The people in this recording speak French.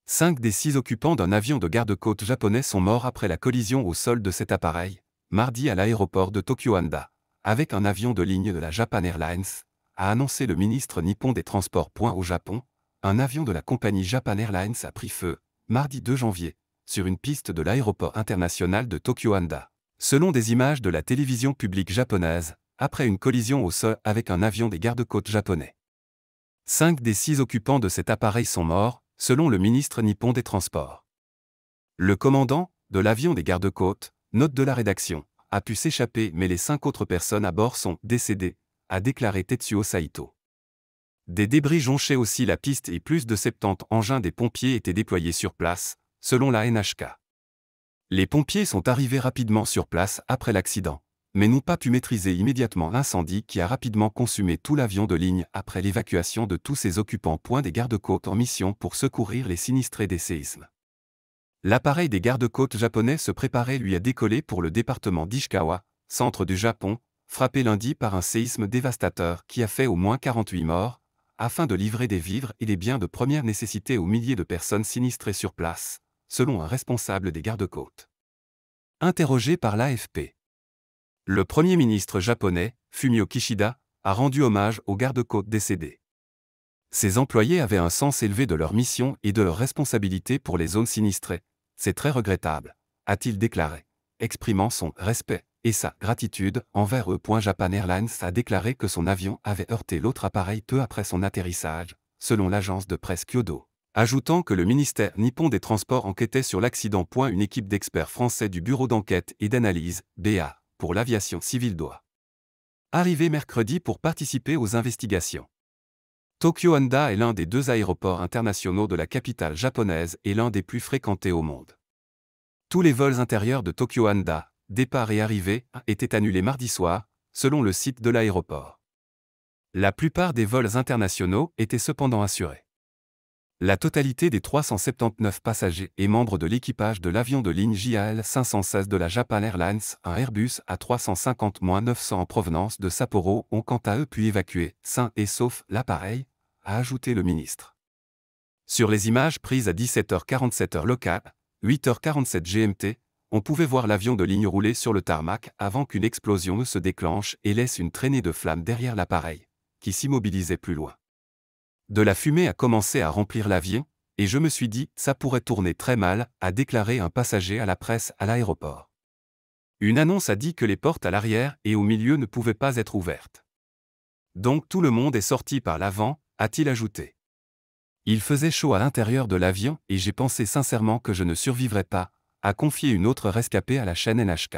5 des 6 occupants d'un avion de garde-côte japonais sont morts après la collision au sol de cet appareil, mardi à l'aéroport de Tokyo Handa, avec un avion de ligne de la Japan Airlines, a annoncé le ministre nippon des Transports. Au Japon, un avion de la compagnie Japan Airlines a pris feu, mardi 2 janvier, sur une piste de l'aéroport international de Tokyo Handa. Selon des images de la télévision publique japonaise, après une collision au sol avec un avion des garde-côtes japonais. 5 des 6 occupants de cet appareil sont morts, selon le ministre nippon des Transports. Le commandant de l'avion des garde-côtes, note de la rédaction, a pu s'échapper mais les 5 autres personnes à bord sont décédées, a déclaré Tetsuo Saito. Des débris jonchaient aussi la piste et plus de 70 engins des pompiers étaient déployés sur place, selon la NHK. Les pompiers sont arrivés rapidement sur place après l'accident, mais n'ont pas pu maîtriser immédiatement l'incendie qui a rapidement consumé tout l'avion de ligne après l'évacuation de tous ses occupants. Des garde-côtes en mission pour secourir les sinistrés des séismes. L'appareil des garde-côtes japonais se préparait lui à décoller pour le département d'Ishikawa, centre du Japon, frappé lundi par un séisme dévastateur qui a fait au moins 48 morts, afin de livrer des vivres et des biens de première nécessité aux milliers de personnes sinistrées sur place, selon un responsable des garde-côtes. Interrogé par l'AFP. Le Premier ministre japonais, Fumio Kishida, a rendu hommage aux garde-côtes décédés. Ces employés avaient un sens élevé de leur mission et de leurs responsabilités pour les zones sinistrées. C'est très regrettable, a-t-il déclaré, exprimant son respect et sa gratitude envers eux. Japan Airlines a déclaré que son avion avait heurté l'autre appareil peu après son atterrissage, selon l'agence de presse Kyodo, ajoutant que le ministère nippon des Transports enquêtait sur l'accident. Une équipe d'experts français du Bureau d'enquête et d'analyse, BA, pour l'aviation civile doit arriver mercredi pour participer aux investigations. Tokyo Handa est l'un des 2 aéroports internationaux de la capitale japonaise et l'un des plus fréquentés au monde. Tous les vols intérieurs de Tokyo Handa, départ et arrivée, étaient annulés mardi soir, selon le site de l'aéroport. La plupart des vols internationaux étaient cependant assurés. La totalité des 379 passagers et membres de l'équipage de l'avion de ligne JAL 516 de la Japan Airlines, un Airbus A350-900 en provenance de Sapporo, ont quant à eux pu évacuer, sains et saufs, l'appareil, a ajouté le ministre. Sur les images prises à 17h47 heure locale, 8h47 GMT, on pouvait voir l'avion de ligne rouler sur le tarmac avant qu'une explosion ne se déclenche et laisse une traînée de flammes derrière l'appareil, qui s'immobilisait plus loin. De la fumée a commencé à remplir l'avion, et je me suis dit, ça pourrait tourner très mal, a déclaré un passager à la presse à l'aéroport. Une annonce a dit que les portes à l'arrière et au milieu ne pouvaient pas être ouvertes. Donc tout le monde est sorti par l'avant, a-t-il ajouté. Il faisait chaud à l'intérieur de l'avion et j'ai pensé sincèrement que je ne survivrais pas, a confié une autre rescapée à la chaîne NHK.